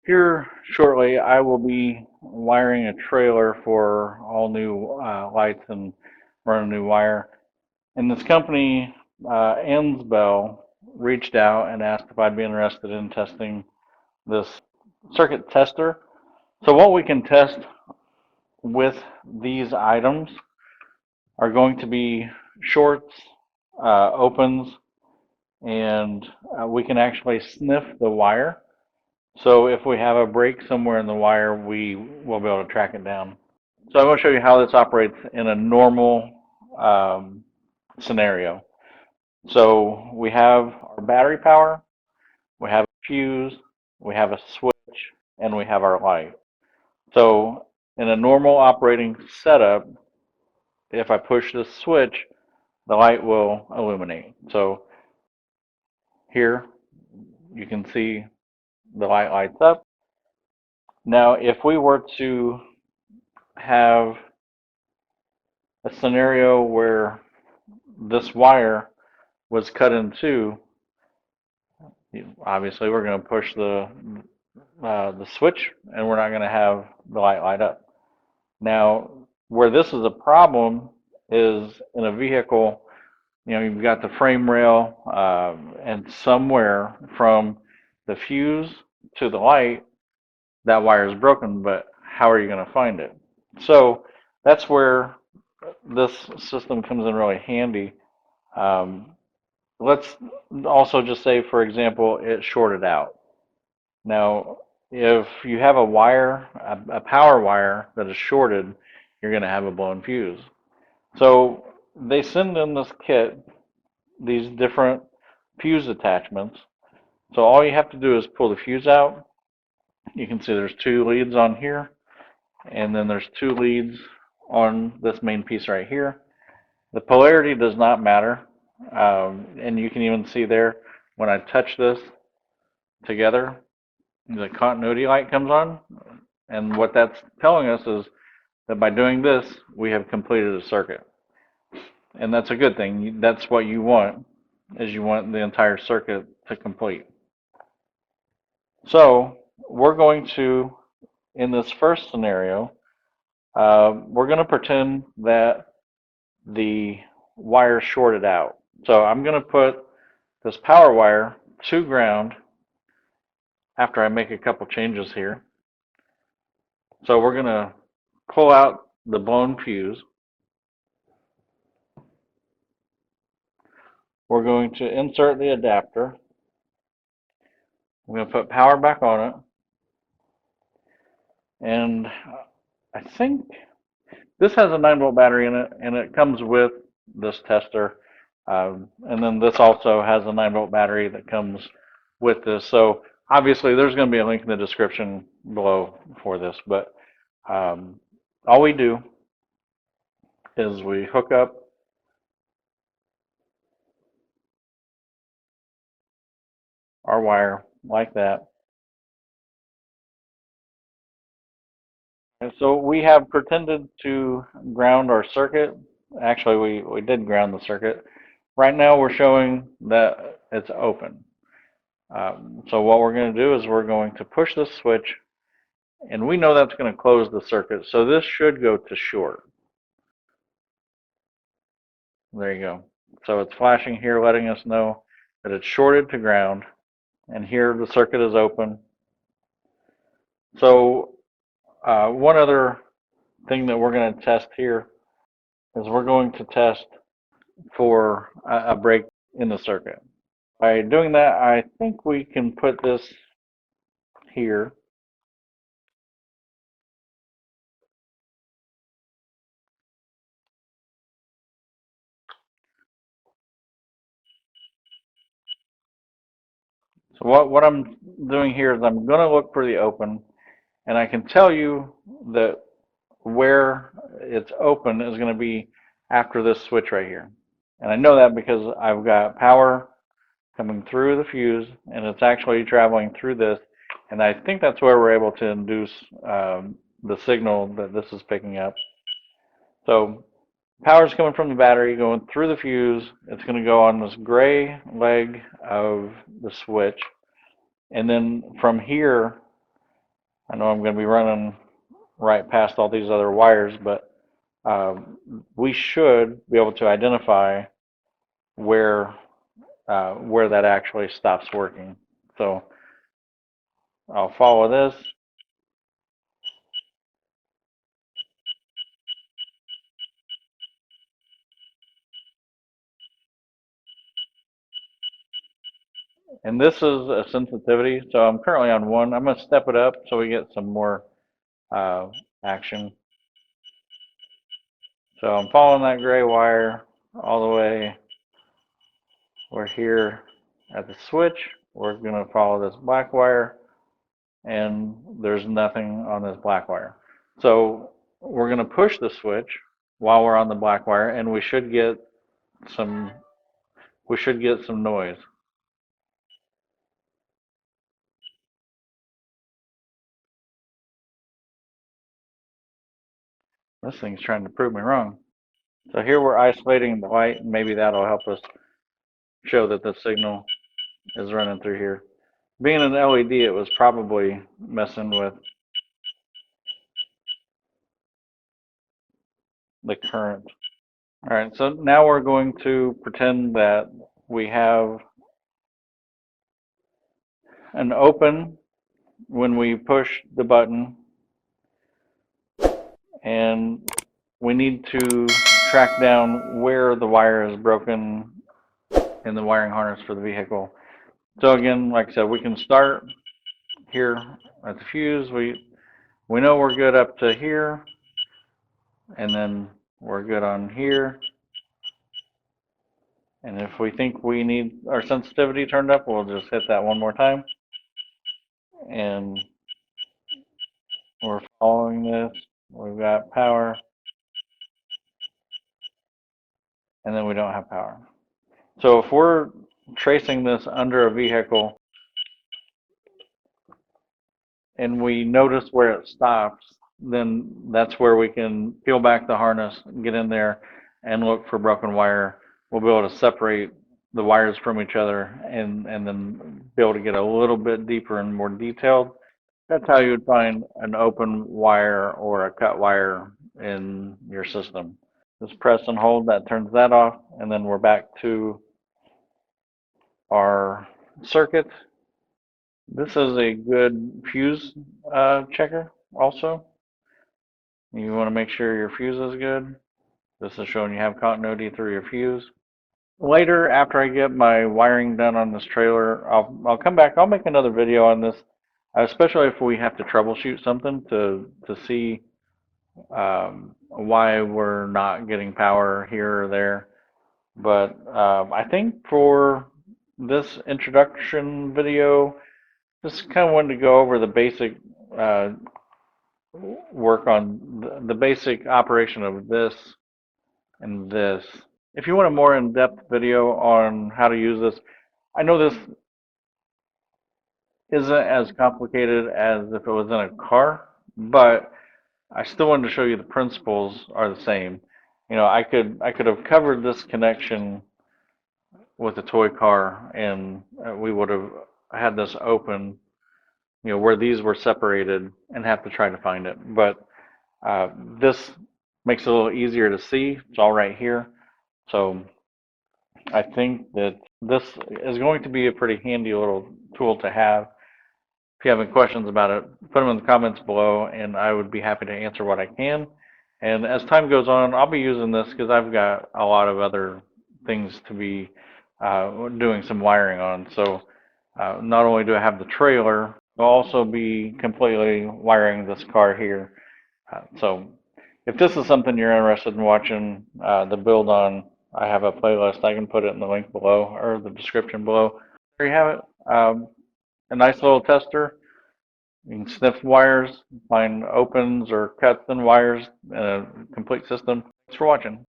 Here shortly, I will be wiring a trailer for all new lights and run a new wire. And this company, Ansbell, reached out and asked if I'd be interested in testing this circuit tester. So what we can test with these items are going to be shorts, opens, and we can actually sniff the wire. So if we have a break somewhere in the wire, we will be able to track it down. So I'm going to show you how this operates in a normal scenario. So we have our battery power, we have a fuse, we have a switch, and we have our light. So in a normal operating setup, if I push this switch, the light will illuminate. So here you can see the light lights up. Now, if we were to have a scenario where this wire was cut in two, obviously we're going to push the switch and we're not going to have the light up. Now, where this is a problem is in a vehicle, you've got the frame rail, and somewhere from the fuse to the light, that wire is broken, but how are you going to find it? So that's where this system comes in really handy. Um, let's also just say, for example, it shorted out. Now, if you have a wire, a power wire that is shorted, you're going to have a blown fuse. So they send in this kit, these different fuse attachments. So all you have to do is pull the fuse out. You can see there's two leads on here, and then there's two leads on this main piece right here. The polarity does not matter, and you can even see there when I touch this together, the continuity light comes on, and what that's telling us is that by doing this, we have completed a circuit. And that's a good thing. That's what you want, is you want the entire circuit to complete. So we're going to, in this first scenario, we're going to pretend that the wire shorted out. So I'm going to put this power wire to ground after I make a couple changes here. So we're going to pull out the blown fuse. We're going to insert the adapter. I'm going to put power back on it. And I think this has a 9-volt battery in it, and it comes with this tester. And then this also has a 9-volt battery that comes with this. So obviously there's going to be a link in the description below for this. But all we do is we hook up our wire like that. And so we have pretended to ground our circuit. Actually, we did ground the circuit. Right now we're showing that it's open. So what we're going to do is we're going to push this switch, and we know that's going to close the circuit. So this should go to short. There you go. So it's flashing here, letting us know that it's shorted to ground, and here the circuit is open. So one other thing that we're going to test here is we're going to test for a break in the circuit. By doing that, I think we can put this here. So what I'm doing here is I'm going to look for the open, and I can tell you that where it's open is going to be after this switch right here. And I know that because I've got power coming through the fuse, and it's actually traveling through this. And I think that's where we're able to induce the signal that this is picking up. So power's coming from the battery, going through the fuse. It's going to go on this gray leg of the switch. And then from here, I know I'm going to be running right past all these other wires, but we should be able to identify where that actually stops working. So I'll follow this. And this is a sensitivity. So I'm currently on 1. I'm going to step it up so we get some more uh, action. So I'm following that gray wire all the way. We're here at the switch. We're going to follow this black wire, and there's nothing on this black wire. So we're going to push the switch while we're on the black wire, and we should get some noise. This thing's trying to prove me wrong. So here we're isolating the light, and maybe that'll help us show that the signal is running through here. Being an LED, it was probably messing with the current. All right, so now we're going to pretend that we have an open when we push the button, and we need to track down where the wire is broken in the wiring harness for the vehicle. So again, like I said, we can start here at the fuse. We know we're good up to here, and then we're good on here. And if we think we need our sensitivity turned up, we'll just hit that one more time. And we're following this. We've got power, and then we don't have power. So if we're tracing this under a vehicle and we notice where it stops, then that's where we can peel back the harness, get in there, and look for broken wire. We'll be able to separate the wires from each other and then be able to get a little bit deeper and more detailed. That's how you would find an open wire or a cut wire in your system. Just press and hold, that turns that off, and then we're back to our circuit. This is a good fuse checker also. You want to make sure your fuse is good. This is showing you have continuity through your fuse. Later, after I get my wiring done on this trailer, I'll come back. I'll make another video on this, especially if we have to troubleshoot something to see why we're not getting power here or there. But I think for this introduction video, just kind of wanted to go over the basic work on the basic operation of this and this. If you want a more in-depth video on how to use this, I know this isn't as complicated as if it was in a car, but I still wanted to show you the principles are the same. You know, I could have covered this connection with a toy car, and we would have had this open, you know, where these were separated, and have to try to find it. But this makes it a little easier to see. It's all right here. So I think that this is going to be a pretty handy little tool to have. If you have any questions about it, put them in the comments below, and I would be happy to answer what I can. And as time goes on, I'll be using this because I've got a lot of other things to be doing some wiring on. So not only do I have the trailer, I'll also be completely wiring this car here. So if this is something you're interested in watching the build on, I have a playlist. I can put it in the link below or the description below. There you have it. A nice little tester. You can sniff wires, find opens or cuts in wires in a complete system. Thanks for watching.